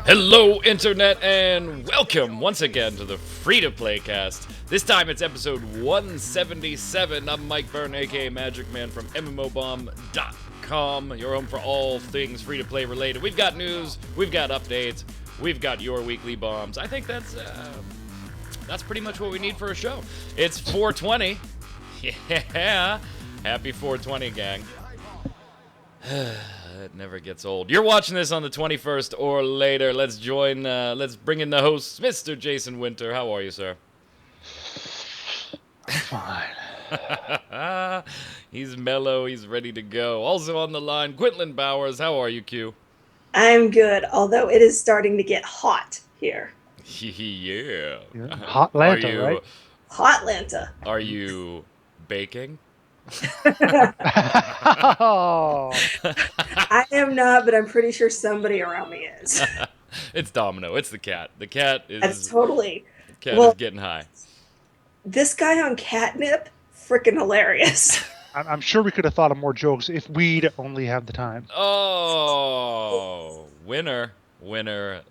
Hello, Internet, and welcome once again to the Free-to-Play cast. This time it's episode 177. I'm Mike Byrne, aka magicman from MMOBomb.com, your home for all things free-to-play related. We've got news, we've got updates, we've got your weekly bombs. I think that's pretty much what we need for a show. It's 420. Yeah, happy 420, gang. It never gets old. You're watching this on the 21st or later. Let's bring in the host, Mr. Jason Winter. How are you, sir? Fine. He's mellow. He's ready to go. Also on the line, Quinlan Bowers. How are you, Q? I'm good, although it is starting to get hot here. Yeah. Hot Lanta, right? Hot Lanta. Are you baking? Oh. I am not, but I'm pretty sure somebody around me is. It's Domino. It's the cat. The cat is. That's totally. The cat is getting high. This guy on catnip, freaking hilarious. I'm sure we could have thought of more jokes if we'd only had the time. Oh, winner,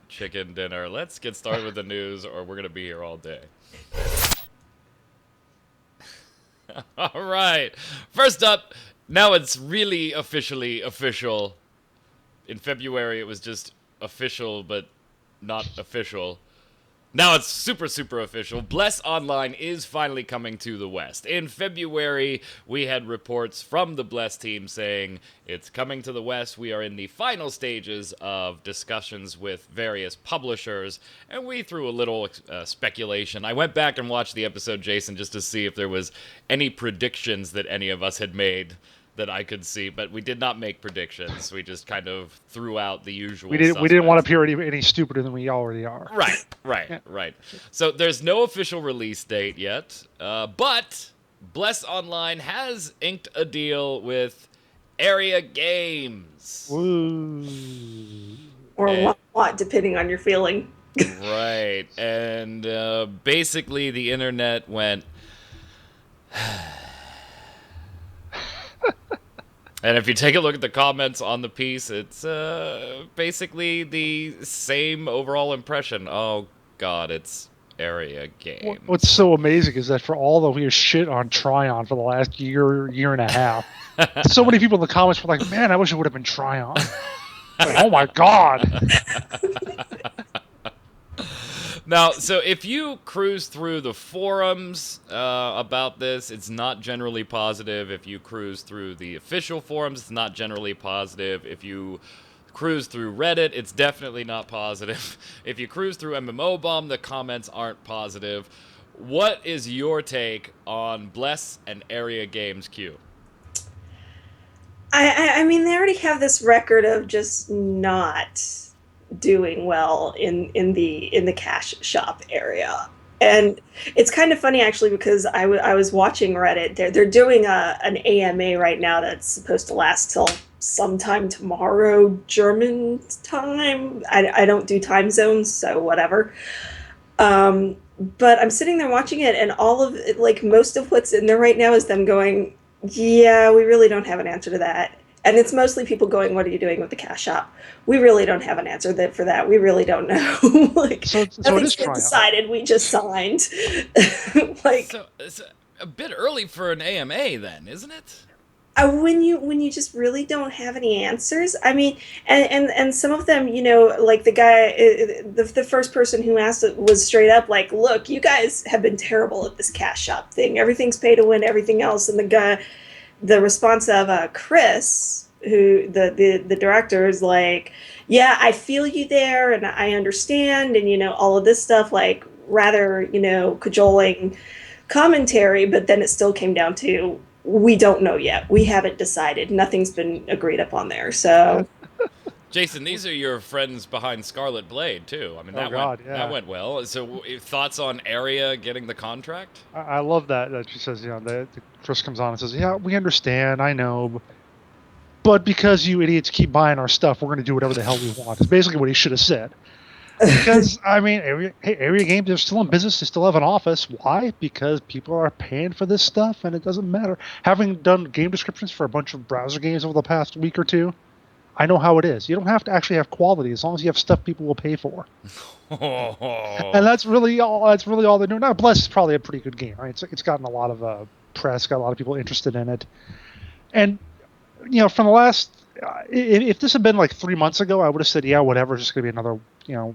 chicken dinner. Let's get started with the news, or we're gonna be here all day. All right. First up, now it's really officially official. In February, it was just official, but not official. Now it's super, super official. Bless Online is finally coming to the West. In February, we had reports from the Bless team saying it's coming to the West. We are in the final stages of discussions with various publishers, and we threw a little speculation. I went back and watched the episode, Jason, just to see if there was any predictions that any of us had made that I could see, but we did not make predictions. We just kind of threw out the usual. We didn't want to appear any stupider than we already are. Right. So there's no official release date yet, but Bless Online has inked a deal with Aeria Games. Woo. Or what, depending on your feeling. Right, and basically the internet went. And if you take a look at the comments on the piece, it's basically the same overall impression. Oh, God, it's Aeria Games. What's so amazing is that for all the weird shit on Trion for the last year and a half, so many people in the comments were like, man, I wish it would have been Trion. Like, oh, my God. Now, so if you cruise through the forums about this, it's not generally positive. If you cruise through the official forums, it's not generally positive. If you cruise through Reddit, it's definitely not positive. If you cruise through MMOBomb, the comments aren't positive. What is your take on Bless and Aeria Games, Q? I mean, they already have this record of just not doing well in the cash shop area, and it's kind of funny actually because I was watching Reddit. They're doing an AMA right now that's supposed to last till sometime tomorrow German time. I don't do time zones, so whatever. But I'm sitting there watching it, and all of it, like most of what's in there right now is them going, yeah, we really don't have an answer to that. And it's mostly people going, what are you doing with the cash shop? We really don't have an answer for that. We really don't know. Nothing's been decided. We just signed. So it's a bit early for an AMA then, isn't it? When you just really don't have any answers. I mean, and some of them, like the guy, the first person who asked it was straight up like, look, you guys have been terrible at this cash shop thing. Everything's pay to win, everything else. And the response of Chris, who the director, is like, yeah, I feel you there, and I understand, and all of this stuff, like rather cajoling commentary, but then it still came down to, we don't know yet, we haven't decided, nothing's been agreed upon there. So Jason, these are your friends behind Scarlet Blade too. I mean, that went well. So, thoughts on Aeria getting the contract? I love that she says, the Chris comes on and says, yeah, we understand, I know, but because you idiots keep buying our stuff, we're going to do whatever the hell we want. It's basically what he should have said. Because, I mean, Aeria Games, they're still in business, they still have an office. Why? Because people are paying for this stuff, and it doesn't matter. Having done game descriptions for a bunch of browser games over the past week or two, I know how it is. You don't have to actually have quality as long as you have stuff people will pay for. And Oh. that's really all. That's really all they're doing. Now, Bless is probably a pretty good game, right? It's gotten a lot of press, got a lot of people interested in it. And from the last, if this had been like 3 months ago, I would have said, yeah, whatever, it's just gonna be another,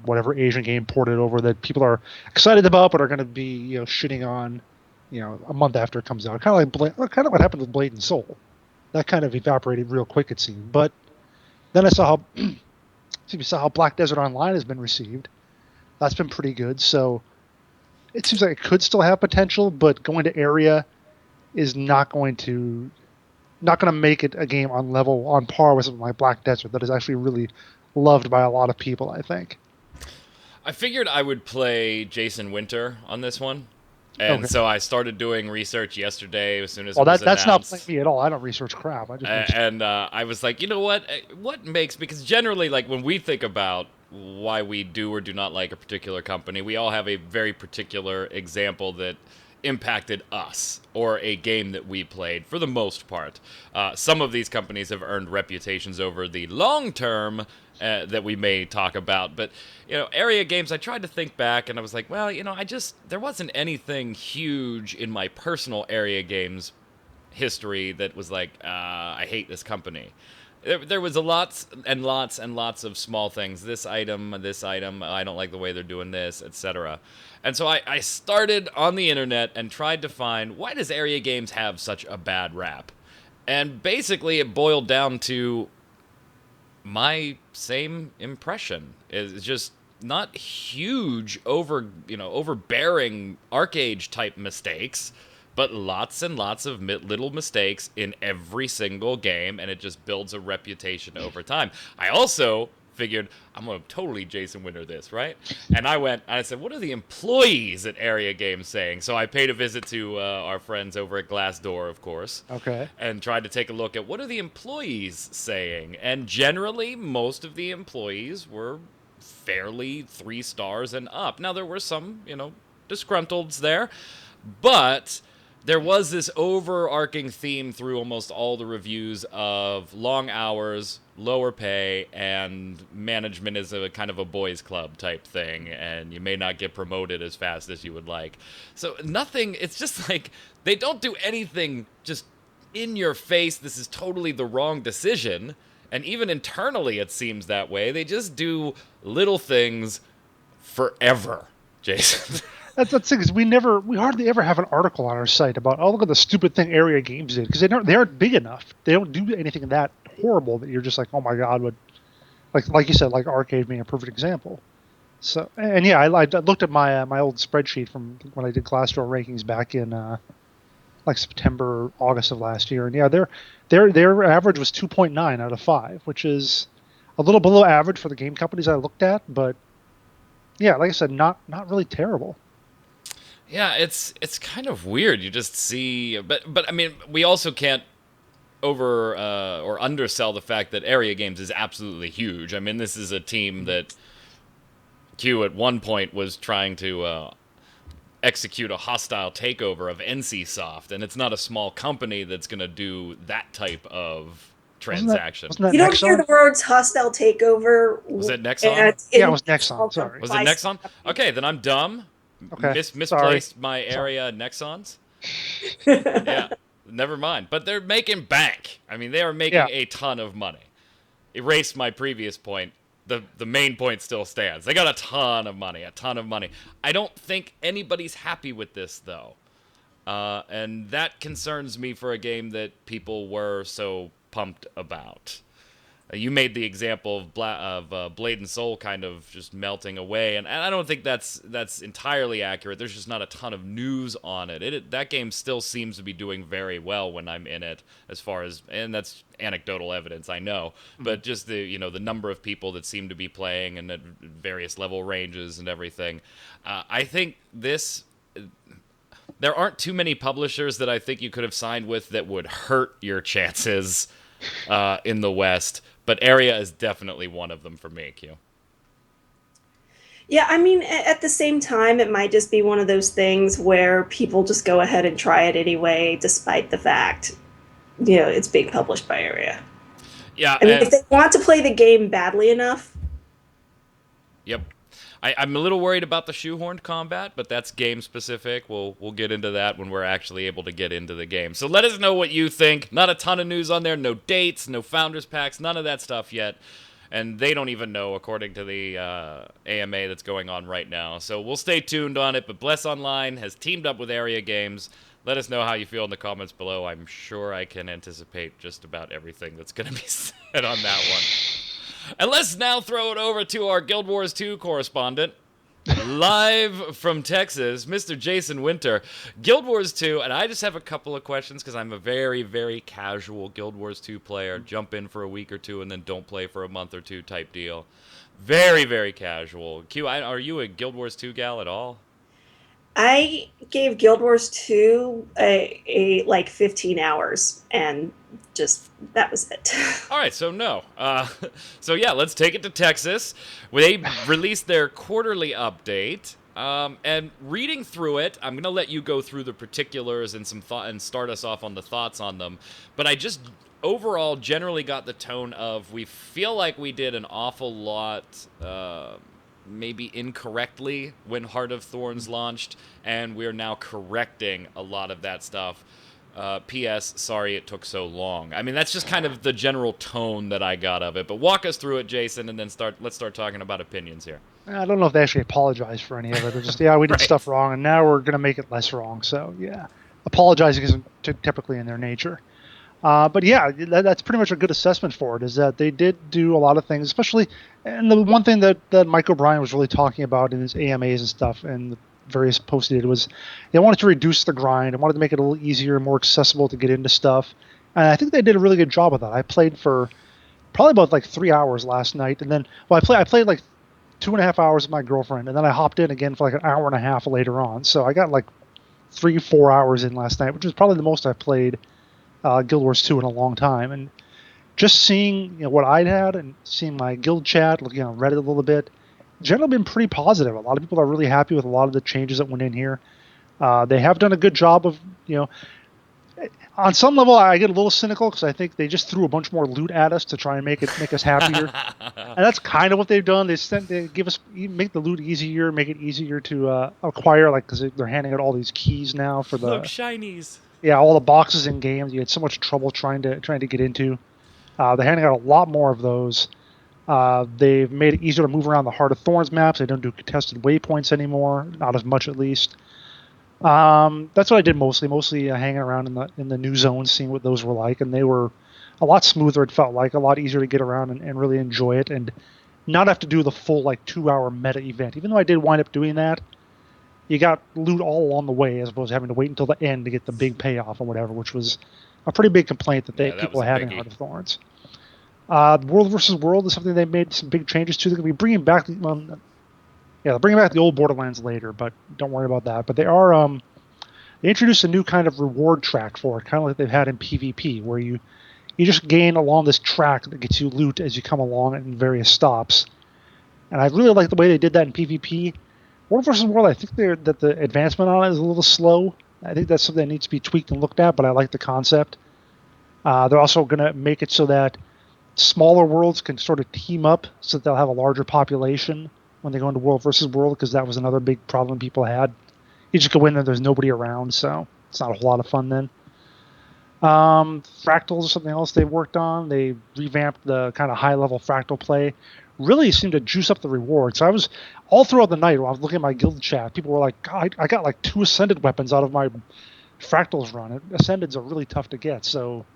whatever Asian game ported over that people are excited about, but are gonna be, shitting on, a month after it comes out. Kind of what happened with Blade and Soul. That kind of evaporated real quick, it seemed. But then I saw how, saw how Black Desert Online has been received. That's been pretty good. So it seems like it could still have potential, but going to Area is not going to make it a game on par with something like Black Desert that is actually really loved by a lot of people, I think. I figured I would play Jason Winter on this one. And Okay. so I started doing research yesterday as soon as Well, it was that's not announced. like me at all. I don't research crap. I just research. And I was like, you know what? What makes, because generally, like when we think about why we do or do not like a particular company, we all have a very particular example that impacted us or a game that we played for the most part. Some of these companies have earned reputations over the long term that we may talk about, but Area Games, I tried to think back and I was like, well, there wasn't anything huge in my personal Area Games history that was like, I hate this company. There was a lots and lots and lots of small things. This item, I don't like the way they're doing this, etc. And so I started on the internet and tried to find, why does Area Games have such a bad rap? And basically it boiled down to my same impression. It's just not huge overbearing arcade type mistakes, but lots and lots of little mistakes in every single game, and it just builds a reputation over time. I also figured I'm going to totally Jason Winter this, right? And I said, what are the employees at Area Games saying? So I paid a visit to our friends over at Glassdoor, of course, Okay. and tried to take a look at what are the employees saying. And generally, most of the employees were fairly 3 stars and up. Now, there were some, disgruntles there, but there was this overarching theme through almost all the reviews of long hours, lower pay, and management is a kind of a boys club type thing, and you may not get promoted as fast as you would like. So nothing, it's just like they don't do anything just in your face, this is totally the wrong decision. And even internally it seems that way. They just do little things forever, Jason. That's the thing, is we hardly ever have an article on our site about, oh, look at the stupid thing Area Games did, because they aren't big enough. They don't do anything that horrible that you're just like, oh my god, what, like you said, like Arcade being a perfect example. So, and yeah, I looked at my old spreadsheet from when I did Glassdoor rankings back in like September, August of last year, and yeah, their average was 2.9 out of 5, which is a little below average for the game companies I looked at, but yeah, like I said, not really terrible. Yeah, it's kind of weird. You just see, but I mean, we also can't over or undersell the fact that Area Games is absolutely huge. I mean, this is a team that Q at one point was trying to execute a hostile takeover of NCSoft, and it's not a small company that's going to do that type of transaction. Wasn't that You don't hear Nexon? the words hostile takeover. Was it Nexon? Yeah, it was Nexon, sorry. Was it Nexon? Okay, then I'm dumb. Okay, Misplaced my Area Nexons. Yeah, never mind. But they're making bank. I mean, they are making a ton of money. Erased my previous point. The main point still stands. They got a ton of money, a ton of money. I don't think anybody's happy with this, though. And that concerns me for a game that people were so pumped about. You made the example of Blade and Soul kind of just melting away, and I don't think that's entirely accurate. There's just not a ton of news on it. That game still seems to be doing very well when I'm in it, as far as, and that's anecdotal evidence, I know, but just the the number of people that seem to be playing and at various level ranges and everything. I think there aren't too many publishers that I think you could have signed with that would hurt your chances in the West. But Area is definitely one of them for me, Q. Yeah, I mean, at the same time, it might just be one of those things where people just go ahead and try it anyway, despite the fact, it's being published by Area. Yeah, I mean, and if they want to play the game badly enough. yep. I'm a little worried about the shoehorned combat, but that's game specific. We'll get into that when we're actually able to get into the game. So let us know what you think. Not a ton of news on there, no dates, no founders packs, none of that stuff yet. And they don't even know, according to the AMA that's going on right now. So we'll stay tuned on it. But Bless Online has teamed up with Aeria Games. Let us know how you feel in the comments below. I'm sure I can anticipate just about everything that's going to be said on that one. And let's now throw it over to our Guild Wars 2 correspondent, live from Texas, Mr. Jason Winter. Guild Wars 2, and I just have a couple of questions because I'm a very, very casual Guild Wars 2 player. Jump in for a week or two and then don't play for a month or two type deal. Very, very casual. Q, are you a Guild Wars 2 gal at all? I gave Guild Wars 2 a like 15 hours, and just that was it. All right, so no. So yeah, let's take it to Texas. They released their quarterly update, and reading through it, I'm gonna let you go through the particulars and some thought and start us off on the thoughts on them. But I just overall generally got the tone of we feel like we did an awful lot. Maybe incorrectly when Heart of Thorns launched, and we're now correcting a lot of that stuff. P.S. Sorry it took so long. I mean, that's just kind of the general tone that I got of it. But walk us through it, Jason, and then let's start talking about opinions here. I don't know if they actually apologized for any of it. They're just, yeah, we did Right. stuff wrong, and now we're going to make it less wrong. So, yeah, apologizing isn't typically in their nature. But yeah, that's pretty much a good assessment for it, is that they did do a lot of things, especially, and the one thing that Mike O'Brien was really talking about in his AMAs and stuff and the various posts he did was they wanted to reduce the grind. They wanted to make it a little easier, more accessible to get into stuff. And I think they did a really good job of that. I played for probably about like 3 hours last night, and then, well, I played like 2.5 hours with my girlfriend, and then I hopped in again for like an hour and a half later on. So I got like 3-4 hours in last night, which was probably the most I've played Guild Wars 2 in a long time. And just seeing what I'd had and seeing my guild chat, looking on Reddit a little bit, generally been pretty positive. A lot of people are really happy with a lot of the changes that went in here. They have done a good job of, on some level I get a little cynical because I think they just threw a bunch more loot at us to try and make us happier. And that's kind of what they've done. They make the loot easier, make it easier to acquire, like, because they're handing out all these keys now for the Look, shinies. Yeah, all the boxes in games you had so much trouble trying to get into. They're handing out a lot more of those. They've made it easier to move around the Heart of Thorns maps. They don't do contested waypoints anymore, not as much at least. That's what I did mostly hanging around in the new zones, seeing what those were like, and they were a lot smoother. It felt like a lot easier to get around and really enjoy it, and not have to do the full like 2-hour meta event. Even though I did wind up doing that, you got loot all along the way as opposed to having to wait until the end to get the big payoff or whatever, which was a pretty big complaint that people had in Heart of Thorns. World versus World is something they made some big changes to. They're going to be bringing back they're bringing back the old Borderlands later, but don't worry about that. But they introduced a new kind of reward track for it, kind of like they've had in PvP, where you just gain along this track that gets you loot as you come along in various stops. And I really like the way they did that in PvP. World vs. World, I think that the advancement on it is a little slow. I think that's something that needs to be tweaked and looked at, but I like the concept. They're also going to make it so that smaller worlds can sort of team up so that they'll have a larger population when they go into World vs. World, because that was another big problem people had. You just go in there, there's nobody around, so it's not a whole lot of fun then. Fractals is something else they've worked on. They revamped the kind of high-level fractal play. Really seemed to juice up the reward. So I was all throughout the night when I was looking at my guild chat, people were like, God, I got like 2 ascended weapons out of my fractals run. Ascendeds are really tough to get, so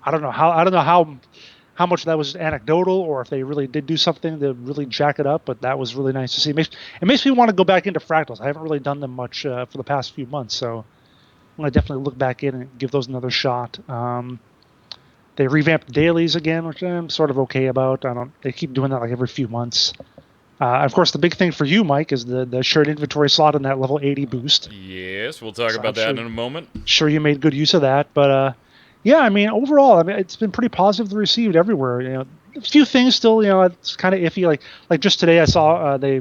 I don't know how much that was anecdotal or if they really did do something to really jack it up, but that was really nice to see. It makes me want to go back into fractals. I haven't really done them much for the past few months, so I'm going to definitely look back in and give those another shot. They revamped dailies again, which I'm sort of okay about. They keep doing that like every few months. Of course, the big thing for you, Mike, is the shared inventory slot and that level 80 boost. Yes, we'll talk about that in a moment. Sure, you made good use of that, but yeah, I mean, overall, it's been pretty positively received everywhere. A few things still, it's kind of iffy. Like just today, I saw they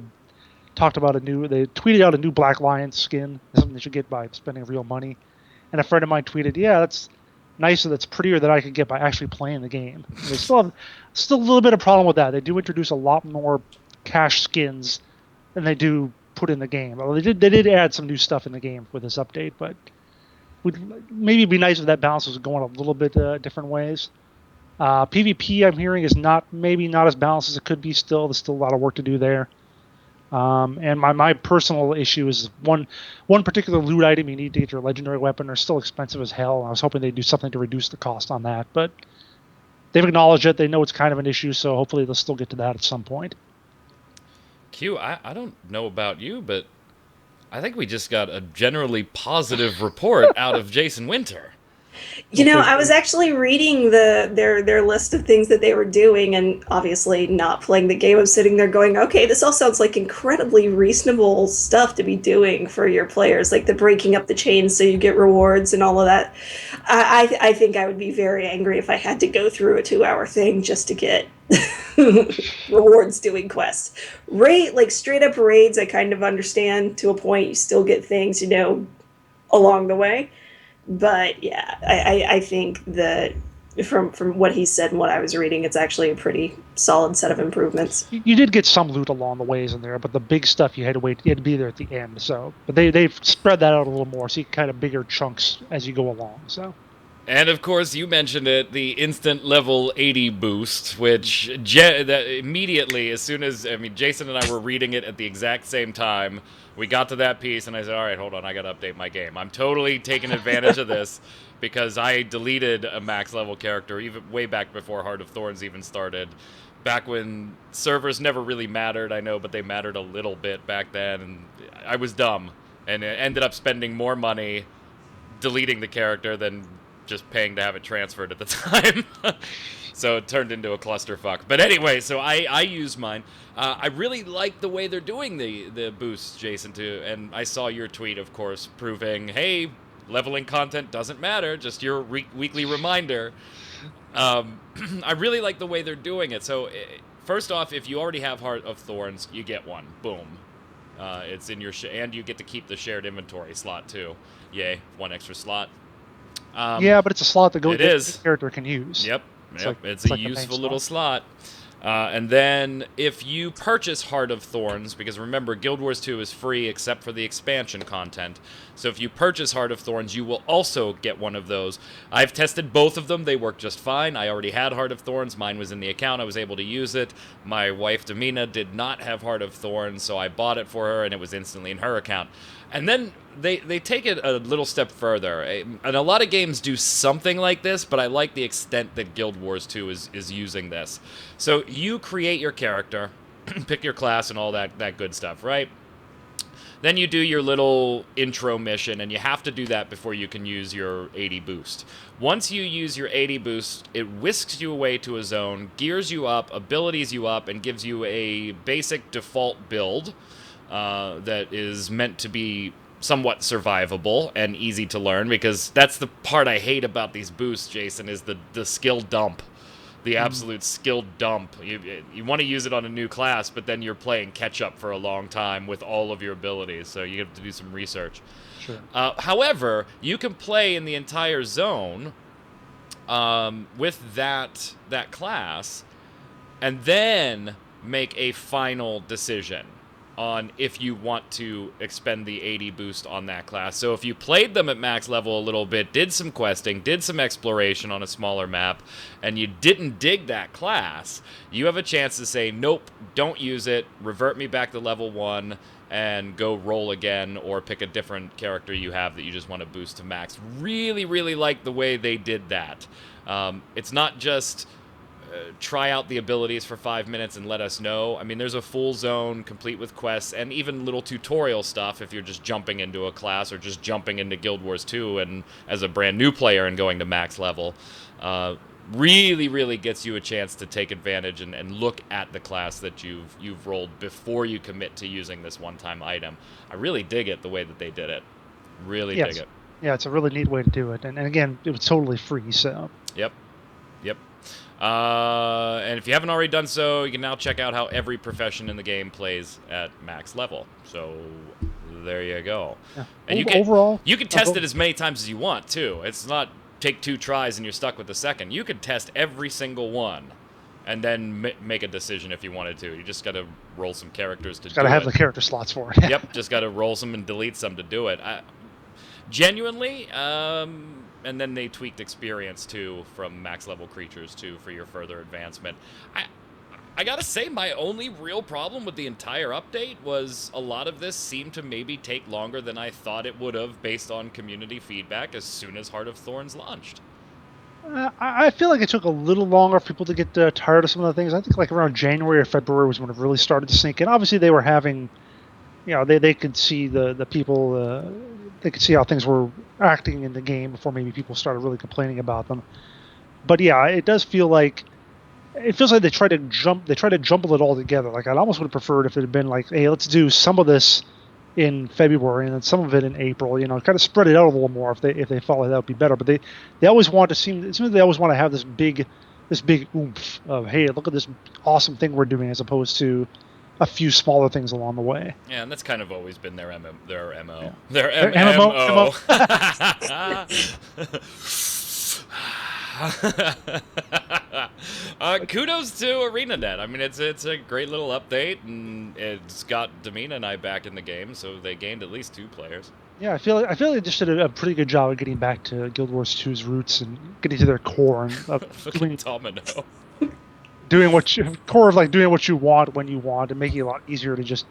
tweeted out a new Black Lion skin, something they should get by spending real money. And a friend of mine tweeted, yeah, nicer, that's prettier that I could get by actually playing the game. They still have a little bit of problem with that. They do introduce a lot more cache skins than they do put in the game. Well, they did add some new stuff in the game with this update, but would maybe be nice if that balance was going a little bit different ways. PvP, I'm hearing, is maybe not as balanced as it could be. There's still a lot of work to do there. And my personal issue is one particular loot item you need to get your legendary weapon are still expensive as hell. I was hoping they'd do something to reduce the cost on that, but they've acknowledged it. They know it's kind of an issue, so hopefully they'll still get to that at some point. Q, I don't know about you, but I think we just got a generally positive report out of Jason Winter. You know, I was actually reading their list of things that they were doing, and obviously not playing the game. I'm sitting there going, okay, this all sounds like incredibly reasonable stuff to be doing for your players, like the breaking up the chains so you get rewards and all of that. I think I would be very angry if I had to go through a 2-hour thing just to get rewards doing quests. Like straight up raids, I kind of understand to a point. You still get things, along the way. But yeah, I think that from what he said and what I was reading, it's actually a pretty solid set of improvements. You did get some loot along the ways in there, but the big stuff you had to be there at the end. So, but they've spread that out a little more, so you kind of bigger chunks as you go along. So. And of course, you mentioned it, the instant level 80 boost, which that immediately, as soon as, Jason and I were reading it at the exact same time, we got to that piece, and I said, all right, hold on, I got to update my game. I'm totally taking advantage of this, because I deleted a max level character even way back before Heart of Thorns even started. Back when servers never really mattered, I know, but they mattered a little bit back then, and I was dumb, and ended up spending more money deleting the character than just paying to have it transferred at the time. So it turned into a clusterfuck. But anyway, so I use mine. I really like the way they're doing the boosts, Jason, too. And I saw your tweet, of course, proving, hey, leveling content doesn't matter, just your weekly reminder. I really like the way they're doing it. So first off, if you already have Heart of Thorns, you get one. Boom. It's in your and you get to keep the shared inventory slot, too. Yay, one extra slot. Yeah, but it's a slot that the character can use. Yep, it's a useful little slot. And then if you purchase Heart of Thorns, because remember, Guild Wars 2 is free except for the expansion content, so if you purchase Heart of Thorns, you will also get one of those. I've tested both of them. They work just fine. I already had Heart of Thorns. Mine was in the account. I was able to use it. My wife, Damina, did not have Heart of Thorns, so I bought it for her, and it was instantly in her account. And then they take it a little step further. And a lot of games do something like this, but I like the extent that Guild Wars 2 is using this. So you create your character, pick your class and all that good stuff, right? Then you do your little intro mission, and you have to do that before you can use your 80 boost. Once you use your 80 boost, it whisks you away to a zone, gears you up, abilities you up, and gives you a basic default build that is meant to be somewhat survivable and easy to learn, because that's the part I hate about these boosts, Jason, is the skill dump. The absolute skill dump. You want to use it on a new class, but then you're playing catch-up for a long time with all of your abilities, so you have to do some research. Sure. However, you can play in the entire zone with that class, and then make a final decision on if you want to expend the 80 boost on that class. So if you played them at max level a little bit, did some questing, did some exploration on a smaller map, and you didn't dig that class, you have a chance to say, nope, don't use it, revert me back to level 1, and go roll again, or pick a different character you have that you just want to boost to max. Really, really like the way they did that. It's not just try out the abilities for 5 minutes and let us know. I mean, there's a full zone complete with quests and even little tutorial stuff if you're just jumping into a class or just jumping into Guild Wars 2 and as a brand new player and going to max level. Really, really gets you a chance to take advantage and look at the class that you've rolled before you commit to using this one-time item. I really dig it the way that they did it. Really dig it. Yeah, it's a really neat way to do it. And again, it was totally free, so. Yep. And if you haven't already done so, you can now check out how every profession in the game plays at max level. So there you go. Yeah. And you can test it as many times as you want too. It's not take 2 tries and you're stuck with the second. You could test every single one and then make a decision if you wanted to. You just got to roll some characters to do it. Got to have the character slots for it. Yep, just got to roll some and delete some to do it. Genuinely, and then they tweaked experience too from max level creatures too for your further advancement. I gotta say, my only real problem with the entire update was a lot of this seemed to maybe take longer than I thought it would have based on community feedback as soon as Heart of Thorns launched. I feel like it took a little longer for people to get tired of some of the things. I think like around January or February was when it really started to sink in. Obviously, they were having, they could see the people, they could see how things were acting in the game before maybe people started really complaining about them. But yeah, it does feel like they try to jumble it all together. Like, I'd almost would have preferred if it had been like, hey, let's do some of this in February and then some of it in April. Kind of spread it out a little more. If they follow that, would be better. But they always want to it seems they always want to have this big oomph of, hey, look at this awesome thing we're doing, as opposed to a few smaller things along the way. Yeah, and that's kind of always been their MO. Yeah. Their MMO. Kudos to ArenaNet. I mean, it's a great little update, and it's got Damina and I back in the game, so they gained at least 2 players. Yeah, I feel like they just did a pretty good job of getting back to Guild Wars 2's roots and getting to their core and doing Domino. doing what you want when you want, and making it a lot easier to just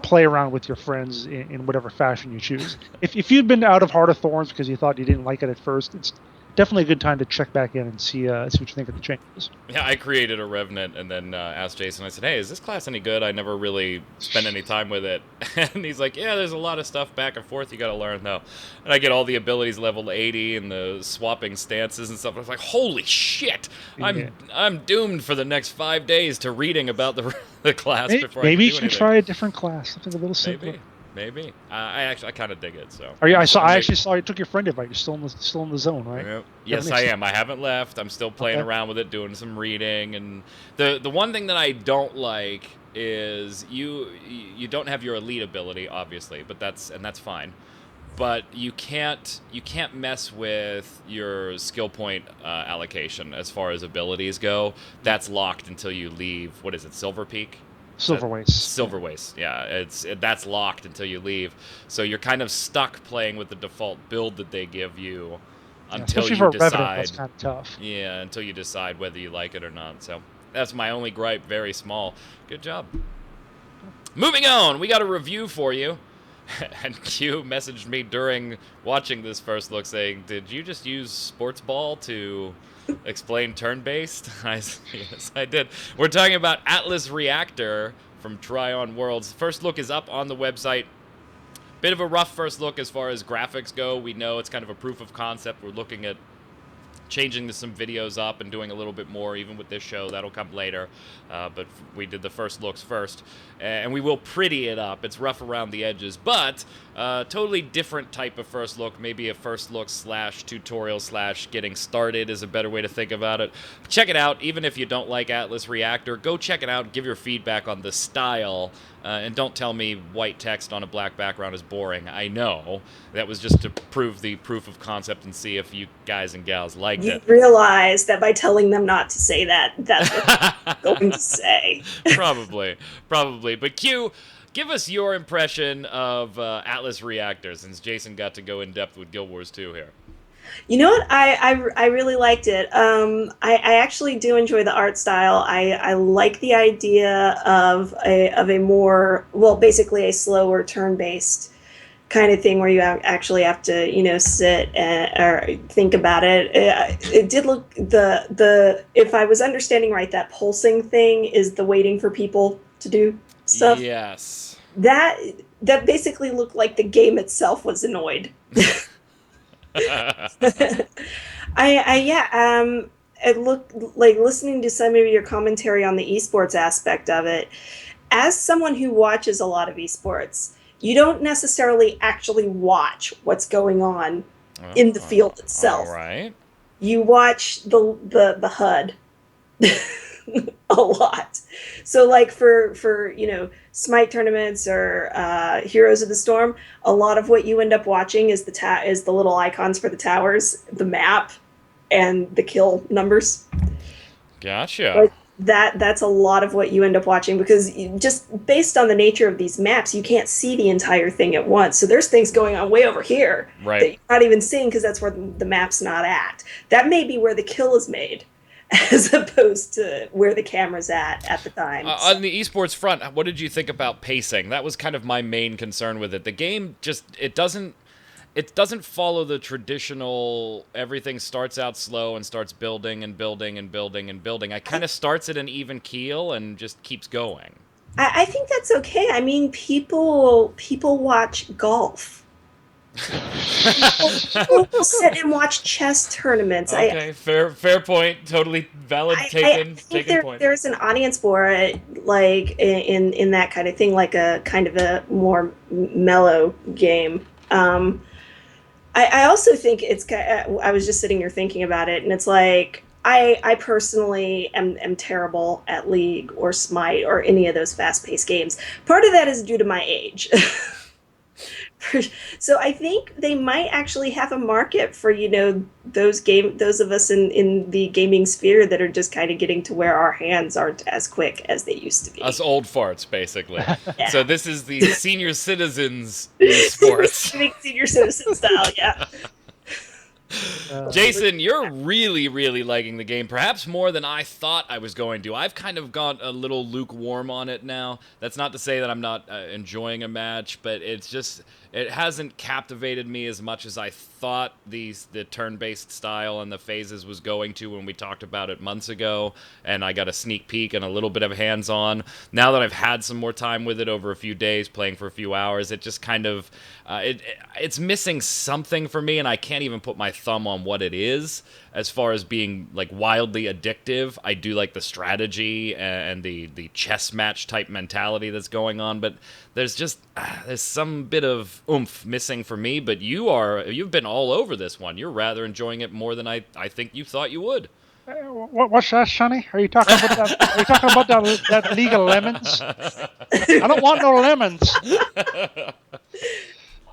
play around with your friends in whatever fashion you choose. If you'd been out of Heart of Thorns because you thought you didn't like it at first, it's definitely a good time to check back in and see what you think of the changes. Yeah, I created a Revenant and then asked Jason, I said, hey, is this class any good? I never really spent any time with it. And he's like, yeah, there's a lot of stuff back and forth you gotta learn, though. And I get all the abilities level 80 and the swapping stances and stuff. I was like, holy shit! I'm doomed for the next 5 days to reading about the class before I maybe can do you should anything. try a different class, something a little simpler. Maybe. I kind of dig it. So. I actually saw you took your friend invite. You're still in the zone, right? Yep. Yes, I am. I haven't left. I'm still playing around with it, doing some reading, and the one thing that I don't like is you don't have your elite ability, obviously, but that's fine. But you can't mess with your skill point allocation as far as abilities go. That's locked until you leave. What is it, Silver Peak? Silver Waste. Silver Waste, yeah. That's locked until you leave. So you're kind of stuck playing with the default build that they give you until you decide. Revenant, that's kind of tough. Yeah, until you decide whether you like it or not. So that's my only gripe. Very small. Good job. Moving on, we got a review for you. And Q messaged me during watching this first look saying, did you just use Sports Ball to explain turn-based? Yes, I did. We're talking about Atlas Reactor from Trion Worlds. First look is up on the website. Bit of a rough first look as far as graphics go. We know it's kind of a proof of concept. We're looking at changing some videos up and doing a little bit more even with this show. That'll come later, but we did the first looks first, and we will pretty it up. It's rough around the edges, but totally different type of first look. Maybe a first look / tutorial / getting started is a better way to think about it. Check it out. Even if you don't like Atlas Reactor, go check it out. Give your feedback on the style, and don't tell me white text on a black background is boring. I know. That was just to prove the proof of concept and see if you guys and gals liked it. You realize that by telling them not to say that, that's what I'm going to say. Probably. But Q, give us your impression of Atlas Reactor, since Jason got to go in depth with Guild Wars 2 here. You know what? I really liked it. I actually do enjoy the art style. I like the idea of a more, well, basically a slower turn-based kind of thing where you actually have to, sit or think about it. It did look, if I was understanding right, that pulsing thing is the waiting for people to do stuff. Yes. That basically looked like the game itself was annoyed. It looked like, listening to some of your commentary on the esports aspect of it, as someone who watches a lot of esports, you don't necessarily actually watch what's going on in the field itself. All right. You watch the HUD a lot. So like for Smite tournaments or Heroes of the Storm, a lot of what you end up watching is is the little icons for the towers, the map, and the kill numbers. Gotcha. Like that's a lot of what you end up watching, because just based on the nature of these maps, you can't see the entire thing at once. So there's things going on way over here Right. that you're not even seeing because that's where the map's not at. That may be where the kill is made, as opposed to where the camera's at the time. On the esports front, what did you think about pacing? That was kind of my main concern with it. The game just it doesn't follow the traditional everything starts out slow and starts building and building and building and building. It kind of starts at an even keel and just keeps going. I think that's okay. I mean, people watch golf. People sit and watch chess tournaments. Okay, fair point. Totally valid. I think Point. There's an audience for it, like in that kind of thing, like a kind of a more mellow game. I also think I was just sitting here thinking about it, and it's like I personally am terrible at League or Smite or any of those fast-paced games. Part of that is due to my age. So I think they might actually have a market for those of us in the gaming sphere that are just kind of getting to where our hands aren't as quick as they used to be. Us old farts, basically. Yeah. So this is the senior citizens sports. Senior citizen style, yeah. Jason, you're really, really liking the game, perhaps more than I thought I was going to. I've kind of got a little lukewarm on it now. That's not to say that I'm not enjoying a match, but it hasn't captivated me as much as I thought the turn-based style and the phases was going to when we talked about it months ago, and I got a sneak peek and a little bit of hands-on. Now that I've had some more time with it over a few days, playing for a few hours, it just kind of it's missing something for me, and I can't even put my thumb on what it is as far as being like wildly addictive. I do like the strategy and the chess match type mentality that's going on, but there's some bit of oomph missing for me. But you've been all over this one. You're rather enjoying it more than I think you thought you would. What's that, Sonny? Are you talking about that? Are you talking about that League of Lemons? I don't want no lemons.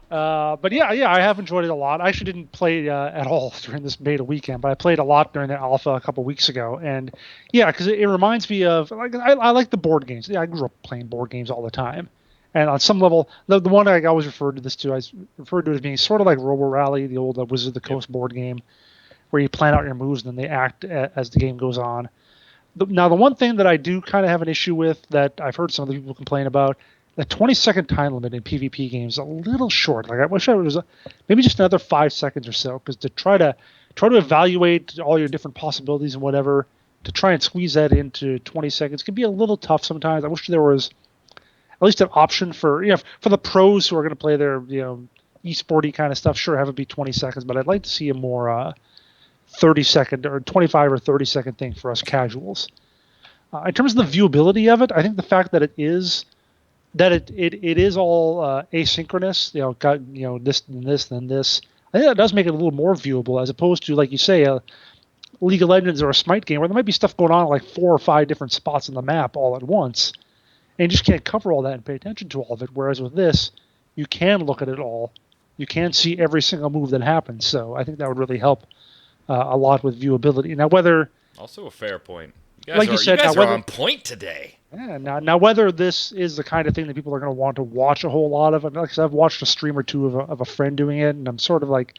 But yeah, I have enjoyed it a lot. I actually didn't play at all during this beta weekend, but I played a lot during the alpha a couple weeks ago. And yeah, because it reminds me of I like the board games. Yeah, I grew up playing board games all the time. And on some level, the one I always referred to it as being sort of like Robo Rally, the old Wizard of the Coast board game, where you plan out your moves and then they act as the game goes on. Now, the one thing that I do kind of have an issue with that I've heard some of the people complain about, the 20-second time limit in PvP games is a little short. Like I wish it was maybe just another 5 seconds or so, because to try to evaluate all your different possibilities and whatever, to try and squeeze that into 20 seconds can be a little tough sometimes. I wish there was at least an option for the pros who are going to play their e-sporty kind of stuff. Sure, have it be 20 seconds, but I'd like to see a more 30-second or 25 or 30-second thing for us casuals. In terms of the viewability of it, I think the fact that it is all asynchronous, got this and this and this, I think that does make it a little more viewable, as opposed to, like you say, a League of Legends or a Smite game where there might be stuff going on at like 4 or 5 different spots on the map all at once, and you just can't cover all that and pay attention to all of it. Whereas with this, you can look at it all, you can see every single move that happens. So I think that would really help a lot with viewability. Now, whether also a fair point. You guys are on point today. Yeah, now whether this is the kind of thing that people are going to want to watch a whole lot of, I mean, like I said, I've watched a stream or two of a friend doing it, and I'm sort of like,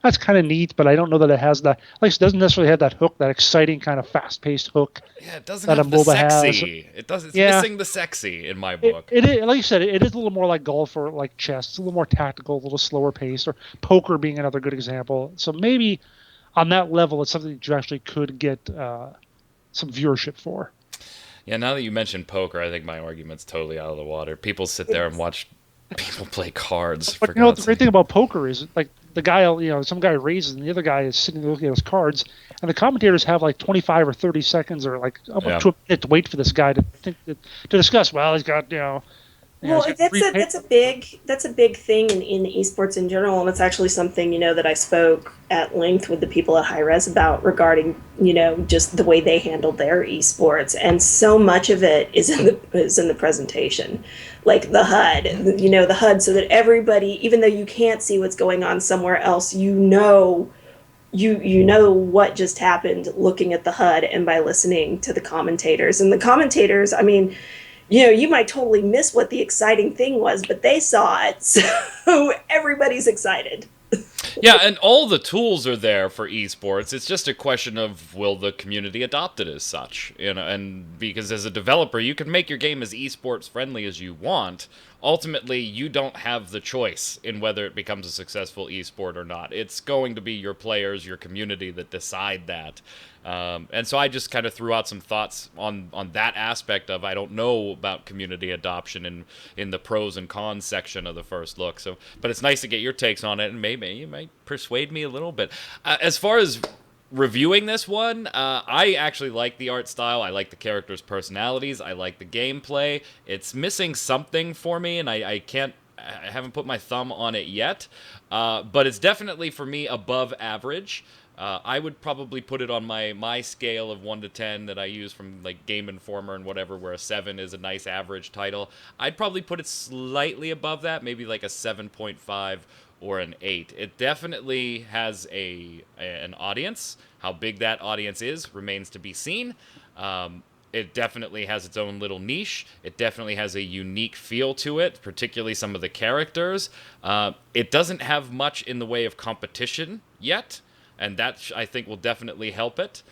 that's kind of neat, but I don't know that it has that. Like, it doesn't necessarily have that hook, that exciting kind of fast-paced hook. Yeah, it doesn't have the sexy. It's Yeah. missing the sexy in my book. It is, like you said, it is a little more like golf or like chess. It's a little more tactical, a little slower paced, or poker being another good example. So maybe on that level, it's something that you actually could get some viewership for. Yeah, now that you mentioned poker, I think my argument's totally out of the water. People sit there and watch people play cards. But the great thing about poker is, like, the guy, some guy raises and the other guy is sitting there looking at his cards, and the commentators have like 25 or 30 seconds or like up to a minute to wait for this guy to discuss. Well, he's got Yeah, Well, it's got that's free a pay. that's a big thing in esports in general, and it's actually something that I spoke at length with the people at High Res about regarding just the way they handled their esports, and so much of it is in the presentation, like the HUD, the HUD, so that everybody, even though you can't see what's going on somewhere else, you know what just happened looking at the HUD and by listening to the commentators. And the commentators, I mean, you might totally miss what the exciting thing was, but they saw it, so everybody's excited. Yeah, and all the tools are there for esports. It's just a question of will the community adopt it as such, and because as a developer, you can make your game as esports friendly as you want. Ultimately, you don't have the choice in whether it becomes a successful esport or not. It's going to be your players, your community that decide that. And so I just kind of threw out some thoughts on that aspect of I don't know about community adoption in the pros and cons section of the first look. So, but it's nice to get your takes on it, and maybe you might persuade me a little bit. As far as reviewing this one, I actually like the art style. I like the characters' personalities. I like the gameplay. It's missing something for me, and I haven't put my thumb on it yet. But it's definitely for me above average. I would probably put it on my scale of 1 to 10 that I use from like Game Informer and whatever, where a 7 is a nice average title. I'd probably put it slightly above that, maybe like a 7.5 or an 8. It definitely has an audience. How big that audience is remains to be seen. It definitely has its own little niche. It definitely has a unique feel to it, particularly some of the characters. It doesn't have much in the way of competition yet, and that I think will definitely help it.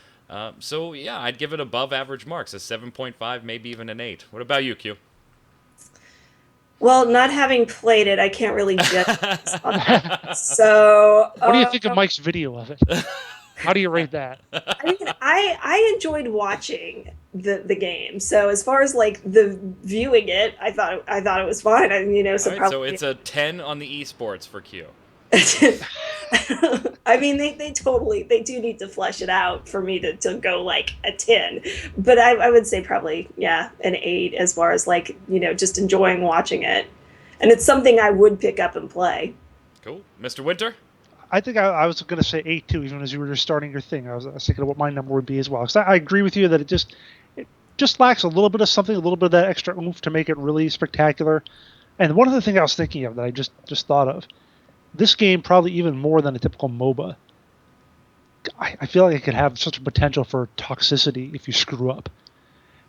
So yeah, I'd give it above average marks, a 7.5, maybe even an 8. What about you, Q? Well, not having played it, I can't really judge on that. So, What do you think of Mike's video of it? How do you rate that? I mean, I enjoyed watching the game. So as far as like the viewing it, I thought it was fine. All So right, so probably. it's a 10 on the esports for Q. I mean, they do need to flesh it out for me to go like a 10, but I would say probably, yeah, an 8 as far as like just enjoying watching it, and it's something I would pick up and play. Cool. Mr. Winter? I think I was going to say 8 too, even as you were just starting your thing. I was thinking of what my number would be as well. Because I agree with you that it just lacks a little bit of something, a little bit of that extra oomph to make it really spectacular. And one other thing I was thinking of that I just thought of, this game probably even more than a typical MOBA. I feel like it could have such a potential for toxicity if you screw up.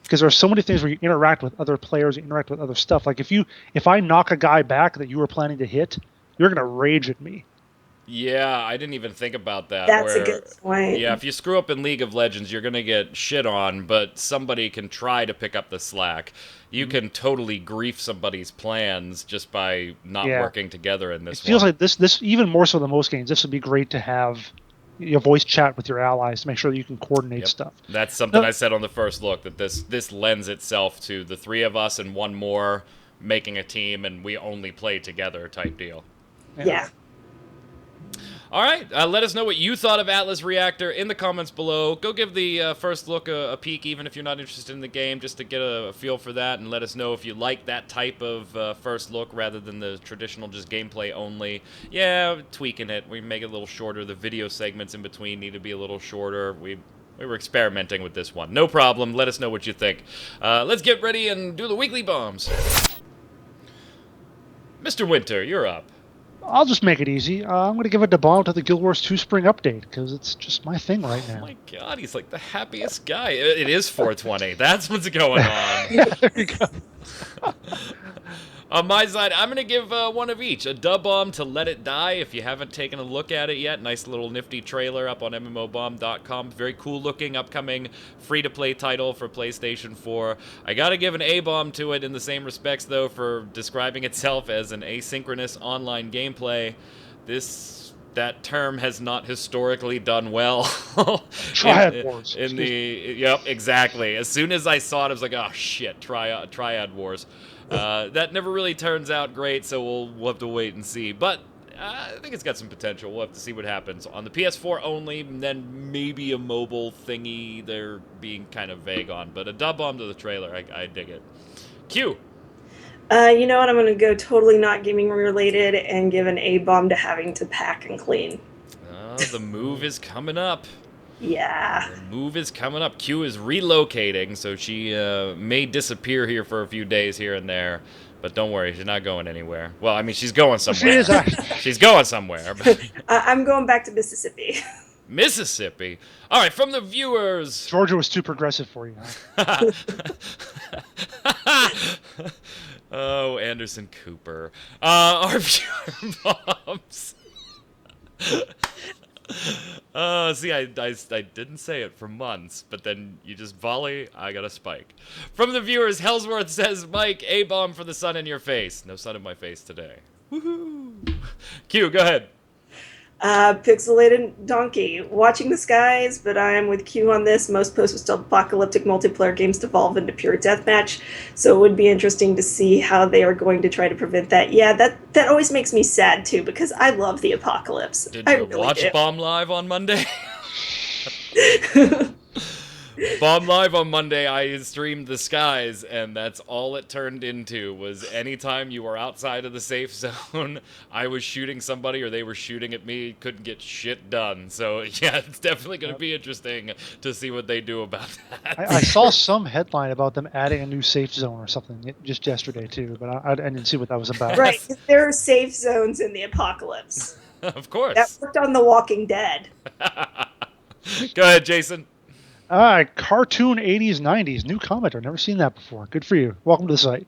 Because there are so many things where you interact with other players, you interact with other stuff. Like if I knock a guy back that you were planning to hit, you're gonna rage at me. Yeah, I didn't even think about that. That's a good Yeah, point. if you screw up in League of Legends, you're going to get shit on, but somebody can try to pick up the slack. You can totally grief somebody's plans just by not Yeah. working together in It this feels one. like this even more so than most games. This would be great to have your voice chat with your allies to make sure that you can coordinate Yep. stuff. That's something No, I said on the first look, that this lends itself to the three of us and one more making a team and we only play together type deal. yeah. Yeah. All right, let us know what you thought of Atlas Reactor in the comments below. Go give the first look a peek, even if you're not interested in the game, just to get a feel for that, and let us know if you like that type of first look rather than the traditional just gameplay only. Yeah, tweaking it. We make it a little shorter. The video segments in between need to be a little shorter. We were experimenting with this one. No problem. Let us know what you think. Let's get ready and do the weekly bombs. Mr. Winter, you're up. I'll just make it easy. I'm going to give a bomb to the Guild Wars 2 Spring Update because it's just my thing right Oh now. my god, he's like the happiest guy. It is 420. That's what's going on. There you go. On my side, I'm going to give one of each. A dub bomb to Let It Die, if you haven't taken a look at it yet. Nice little nifty trailer up on mmobomb.com. Very cool looking, upcoming free-to-play title for PlayStation 4. I got to give an A-bomb to it in the same respects, though, for describing itself as an asynchronous online gameplay. That term has not historically done well. Triad Wars. Yep, exactly. As soon as I saw it, I was like, oh shit, Triad Wars. That never really turns out great, so we'll have to wait and see. But I think it's got some potential. We'll have to see what happens. On the PS4 only, and then maybe a mobile thingy they're being kind of vague on. But a dub bomb to the trailer, I dig it. Q. You know what? I'm going to go totally not gaming related and give an A bomb to having to pack and clean. The move is coming up. Yeah. The move is coming up. Q is relocating, so she may disappear here for a few days here and there. But don't worry, she's not going anywhere. Well, I mean, she's going somewhere. She is actually. She's going somewhere. But I'm going back to Mississippi. Mississippi. All right, from the viewers. Georgia was too progressive for you. Huh? Oh, Anderson Cooper. Our viewer bombs. See, I didn't say it for months, but then you just volley, I got a spike. From the viewers, Hellsworth says, Mike, A-bomb for the sun in your face. No sun in my face today. Woohoo! Q, go ahead. Pixelated Donkey. Watching the skies, but I am with Q on this. Most post-apocalyptic multiplayer games devolve into pure deathmatch, so it would be interesting to see how they are going to try to prevent that. Yeah, that always makes me sad, too, because I love the apocalypse. Did you watch Bomb Live on Monday? Bomb Live on Monday, I streamed the skies, and that's all it turned into, was anytime you were outside of the safe zone, I was shooting somebody or they were shooting at me, couldn't get shit done. So, yeah, it's definitely going to be interesting to see what they do about that. I saw some headline about them adding a new safe zone or something just yesterday, too, but I didn't see what that was about. Right, 'cause there are safe zones in the apocalypse. Of course. That worked on The Walking Dead. Go ahead, Jason. Cartoon 80s, 90s. New commenter. Never seen that before. Good for you. Welcome to the site.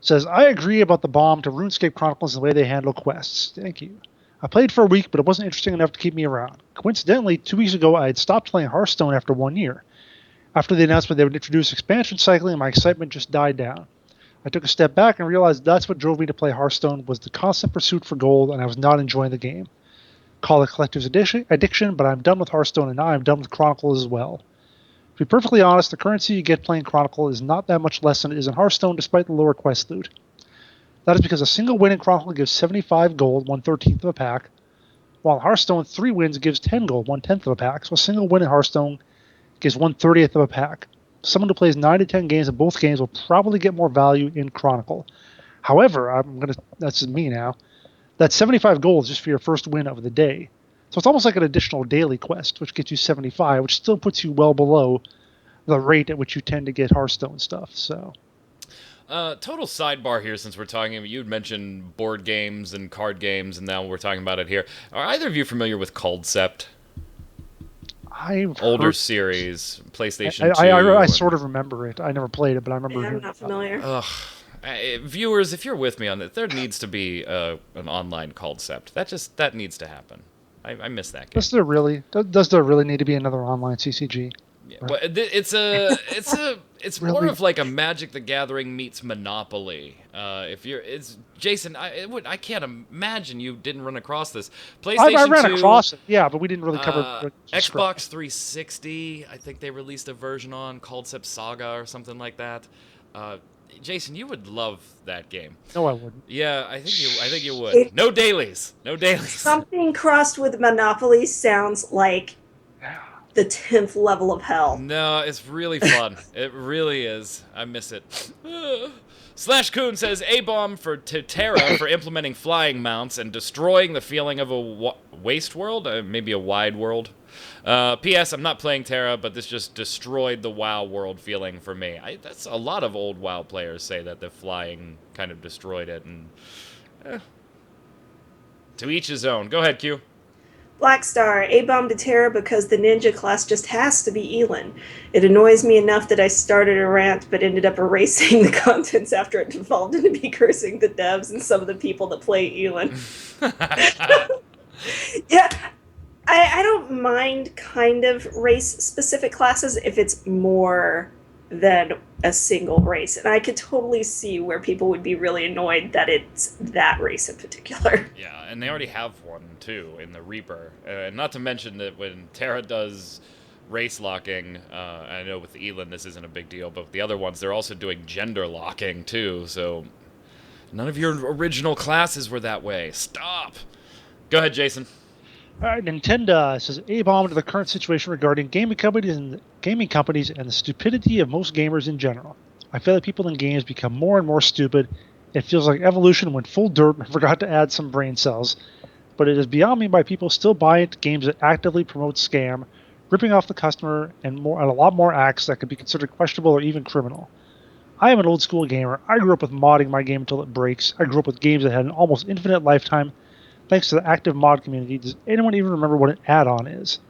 Says, I agree about the bomb to RuneScape Chronicles and the way they handle quests. Thank you. I played for a week, but it wasn't interesting enough to keep me around. Coincidentally, 2 weeks ago, I had stopped playing Hearthstone after 1 year. After the announcement they would introduce expansion cycling, my excitement just died down. I took a step back and realized that's what drove me to play Hearthstone was the constant pursuit for gold, and I was not enjoying the game. Call it collector's addiction, but I'm done with Hearthstone, and now I'm done with Chronicles as well. To be perfectly honest, the currency you get playing Chronicle is not that much less than it is in Hearthstone despite the lower quest loot. That is because a single win in Chronicle gives 75 gold, 1/13 of a pack, while in Hearthstone 3 wins gives 10 gold, 1/10 of a pack, so a single win in Hearthstone gives 1/30 of a pack. Someone who plays 9 to 10 games in both games will probably get more value in Chronicle. However, that's just me now, that 75 gold is just for your first win of the day. So it's almost like an additional daily quest, which gets you 75, which still puts you well below the rate at which you tend to get Hearthstone stuff. So, total sidebar here, since we're talking about, you'd mentioned board games and card games, and now we're talking about it here. Are either of you familiar with Concept? Older series, PlayStation 2. I sort of remember it. I never played it, but I remember. I'm not familiar. Viewers, if you're with me on this, there needs to be an online Concept. That needs to happen. I miss that game. Does there really need to be another online CCG? Yeah, well, it's Really? more of like a Magic the Gathering meets Monopoly. Jason, I can't imagine you didn't run across this. PlayStation I ran 2, across it, yeah, but we didn't really cover Xbox 360. I think they released a version on Concept Saga or something like that. Jason, you would love that game. No, I wouldn't. Yeah, I think you would. No dailies. Something crossed with Monopoly sounds like the 10th level of hell. No, it's really fun. It really is. I miss it. Slash Coon says, A-bomb to Terra for implementing flying mounts and destroying the feeling of a waste world? Maybe a wide world. P.S. I'm not playing Terra, but this just destroyed the WoW world feeling for me. That's a lot of old WoW players say that the flying kind of destroyed it. And to each his own. Go ahead, Q. Blackstar, A-bomb to Terra because the ninja class just has to be Elin. It annoys me enough that I started a rant but ended up erasing the contents after it devolved into me cursing the devs and some of the people that play Elin. Yeah, I don't mind kind of race-specific classes if it's more than a single race. And I could totally see where people would be really annoyed that it's that race in particular. Yeah, and they already have one, too, in the Reaper. Not to mention that when Terra does race locking, I know with Elin this isn't a big deal, but with the other ones, they're also doing gender locking, too. So none of your original classes were that way. Stop! Go ahead, Jason. All right, Nintendo says A-bomb to the current situation regarding gaming companies and the stupidity of most gamers in general. I feel like people in games become more and more stupid. It feels like evolution went full dirt and forgot to add some brain cells. But it is beyond me why people still buy into games that actively promote scam, ripping off the customer, and a lot more acts that could be considered questionable or even criminal. I am an old school gamer. I grew up with modding my game until it breaks. I grew up with games that had an almost infinite lifetime thanks to the active mod community. Does anyone even remember what an add-on is?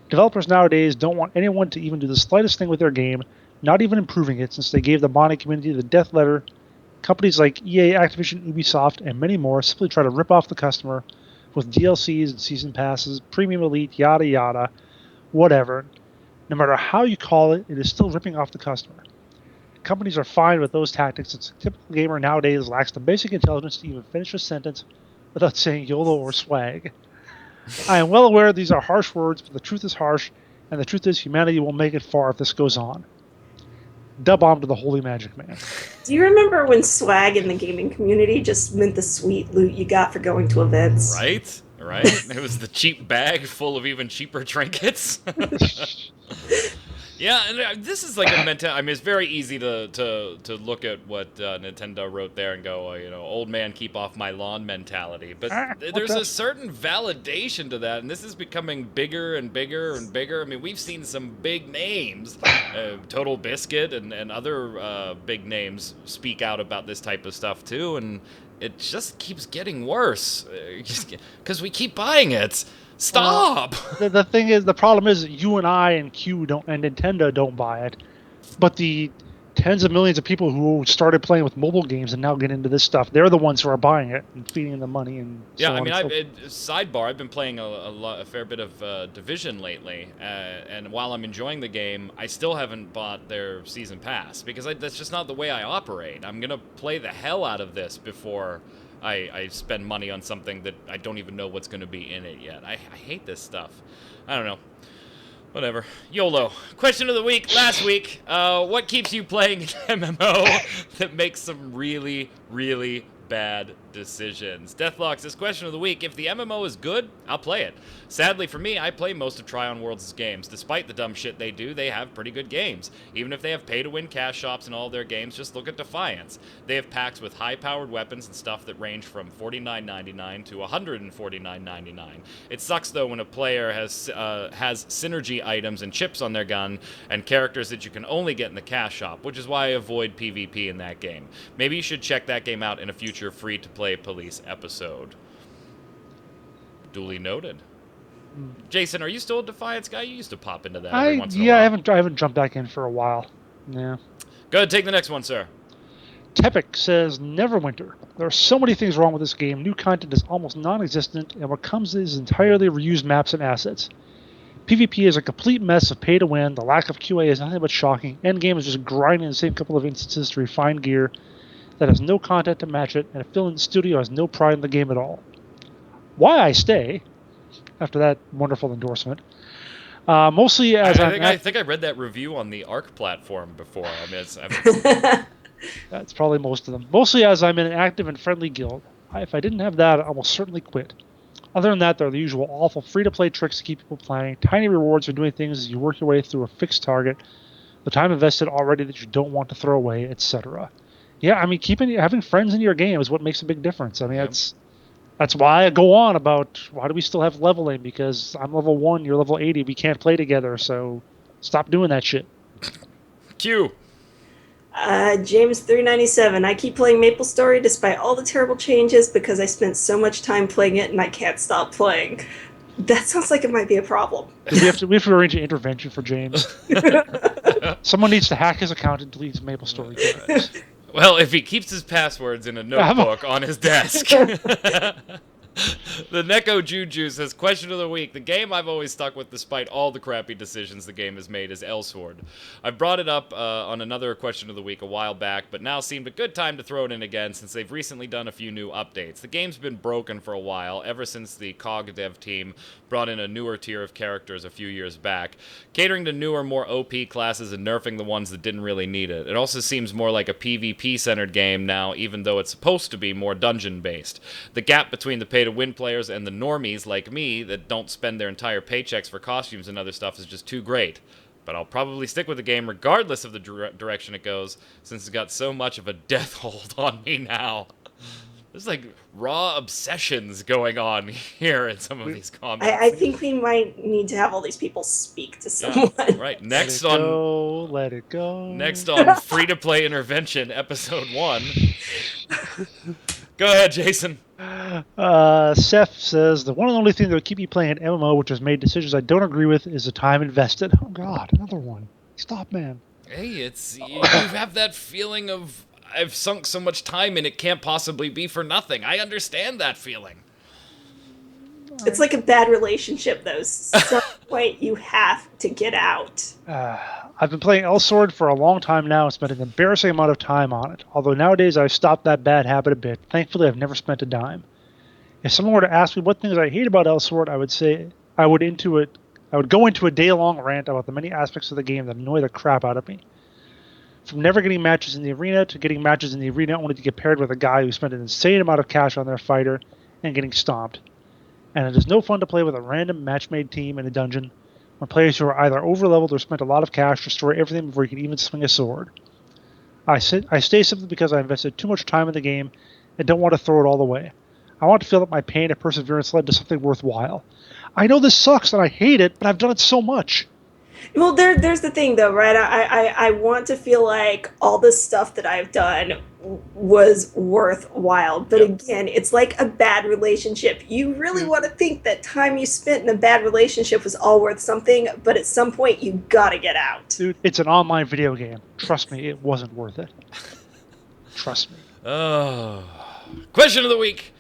Developers nowadays don't want anyone to even do the slightest thing with their game, not even improving it, since they gave the modding community the death letter. Companies like EA, Activision, Ubisoft, and many more simply try to rip off the customer with DLCs and season passes, premium elite, yada yada, whatever. No matter how you call it, it is still ripping off the customer. Companies are fine with those tactics since a typical gamer nowadays lacks the basic intelligence to even finish a sentence without saying YOLO or swag. I am well aware these are harsh words, but the truth is harsh, and the truth is humanity won't make it far if this goes on. Dub bomb to the holy magic man. Do you remember when swag in the gaming community just meant the sweet loot you got for going to events? Right? It was the cheap bag full of even cheaper trinkets. Yeah, and this is like a mental. I mean, it's very easy to look at what Nintendo wrote there and go, old man keep off my lawn mentality. But there's a certain validation to that, and this is becoming bigger and bigger and bigger. I mean, we've seen some big names, Total Biscuit and other big names speak out about this type of stuff too, and it just keeps getting worse because we keep buying it. Stop! The thing is, the problem is that you and I and Q don't, and Nintendo don't buy it, but the tens of millions of people who started playing with mobile games and now get into this stuff, they're the ones who are buying it and feeding them money and yeah. So I on mean, and I've been playing a fair bit of Division lately, and while I'm enjoying the game, I still haven't bought their season pass because that's just not the way I operate. I'm gonna play the hell out of this before I spend money on something that I don't even know what's going to be in it yet. I hate this stuff. I don't know. Whatever. YOLO. Question of the week. Last week. What keeps you playing an MMO that makes some really, really bad decisions? Deathlock says, question of the week. If the MMO is good, I'll play it. Sadly for me, I play most of Trion Worlds' games. Despite the dumb shit they do, they have pretty good games. Even if they have pay-to-win cash shops in all their games, just look at Defiance. They have packs with high-powered weapons and stuff that range from $49.99 to $149.99. It sucks, though, when a player has synergy items and chips on their gun and characters that you can only get in the cash shop, which is why I avoid PvP in that game. Maybe you should check that game out in a future free-to-play police episode. Duly noted. Jason, are you still a Defiance guy? You used to pop into that every once in a while. I haven't jumped back in for a while. Yeah. Go ahead, take the next one, sir. Tepic says, Neverwinter. There are so many things wrong with this game. New content is almost non-existent, and what comes is entirely reused maps and assets. PvP is a complete mess of pay to win. The lack of QA is nothing but shocking. Endgame is just grinding the same couple of instances to refine gear that has no content to match it, and a fill in the studio has no pride in the game at all. Why I stay, after that wonderful endorsement, mostly as I think I read that review on the Arc platform before. I mean, that's probably most of them. Mostly as I'm in an active and friendly guild. If I didn't have that, I almost certainly quit. Other than that, there are the usual awful free-to-play tricks to keep people playing, tiny rewards for doing things as you work your way through a fixed target, the time invested already that you don't want to throw away, etc. Yeah, I mean, having friends in your game is what makes a big difference. I mean, that's why I go on about why do we still have leveling, because I'm level 1, you're level 80, we can't play together, so stop doing that shit. Q. James 397. I keep playing MapleStory despite all the terrible changes because I spent so much time playing it and I can't stop playing. That sounds like it might be a problem. We have to arrange an intervention for James. Someone needs to hack his account and delete his MapleStory games. Well, if he keeps his passwords in a notebook on his desk. The Neko Juju says, question of the week. The game I've always stuck with despite all the crappy decisions the game has made is Elsword. I've brought it up on another question of the week a while back, but now seemed a good time to throw it in again since they've recently done a few new updates. The game's been broken for a while, ever since the COG dev team brought in a newer tier of characters a few years back, catering to newer, more OP classes and nerfing the ones that didn't really need it. It also seems more like a PvP-centered game now, even though it's supposed to be more dungeon-based. The gap between the pay-to-win players and the normies like me that don't spend their entire paychecks for costumes and other stuff is just too great. but I'll probably stick with the game regardless of the direction it goes, since it's got so much of a death hold on me now. There's like raw obsessions going on here in some of these comments. I think we might need to have all these people speak to someone. Right. Let it go. Next on Free to Play Intervention, Episode 1. Go ahead, Jason. Seth says, the one and only thing that would keep me playing an MMO, which has made decisions I don't agree with, is the time invested. Oh, God, another one. Stop, man. Hey, you have that feeling of, I've sunk so much time in it can't possibly be for nothing. I understand that feeling. It's like a bad relationship, though. Some point you have to get out. I've been playing Elsword for a long time now and spent an embarrassing amount of time on it. Although nowadays I've stopped that bad habit a bit. Thankfully, I've never spent a dime. If someone were to ask me what things I hate about Elsword, I would say I would go into a day-long rant about the many aspects of the game that annoy the crap out of me. From never getting matches in the arena to getting matches in the arena only to get paired with a guy who spent an insane amount of cash on their fighter and getting stomped. And it is no fun to play with a random match-made team in a dungeon when players who are either overleveled or spent a lot of cash destroy everything before you can even swing a sword. I stay simply because I invested too much time in the game and don't want to throw it all away. I want to feel that my pain and perseverance led to something worthwhile. I know this sucks and I hate it, but I've done it so much. Well, there's the thing, though, right? I want to feel like all the stuff that I've done was worthwhile. But again, it's like a bad relationship. You really want to think that time you spent in a bad relationship was all worth something, but at some point you gotta get out. Dude, it's an online video game. Trust me, it wasn't worth it. Trust me. Oh. Question of the week.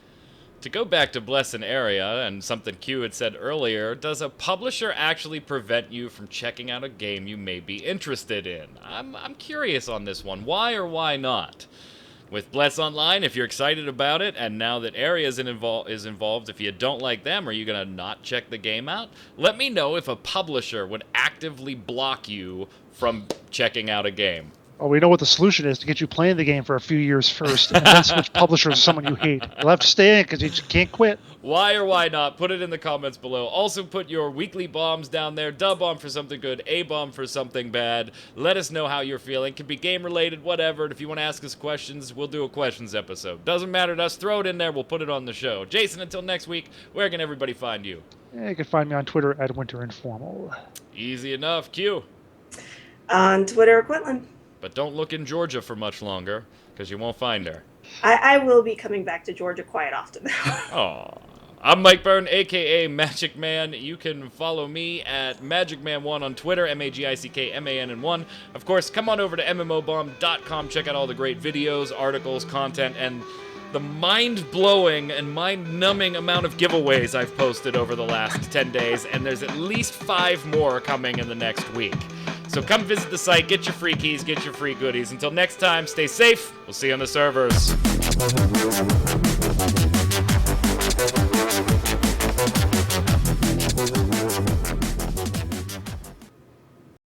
To go back to Bless and Aeria, and something Q had said earlier, does a publisher actually prevent you from checking out a game you may be interested in? I'm curious on this one. Why or why not? With Bless Online, if you're excited about it, and now that Aeria is involved, if you don't like them, are you going to not check the game out? Let me know if a publisher would actively block you from checking out a game. Oh, we know what the solution is to get you playing the game for a few years first, and then switch publishers to someone you hate. You'll have to stay in because you just can't quit. Why or why not? Put it in the comments below. Also put your weekly bombs down there. Dub bomb for something good, A bomb for something bad. Let us know how you're feeling. Could be game related, whatever. And if you want to ask us questions, we'll do a questions episode. Doesn't matter to us. Throw it in there. We'll put it on the show. Jason, until next week, where can everybody find you? You can find me on Twitter at WinterInformal. Easy enough. Q. On Twitter, Quinlan. But don't look in Georgia for much longer, because you won't find her. I will be coming back to Georgia quite often now. Aw. I'm Mike Byrne, a.k.a. Magic Man. You can follow me at magicman1 on Twitter, MAGICKMAN1. Of course, come on over to mmobomb.com. Check out all the great videos, articles, content, and the mind-blowing and mind-numbing amount of giveaways I've posted over the last 10 days, and there's at least 5 more coming in the next week. So come visit the site, get your free keys, get your free goodies. Until next time, stay safe. We'll see you on the servers.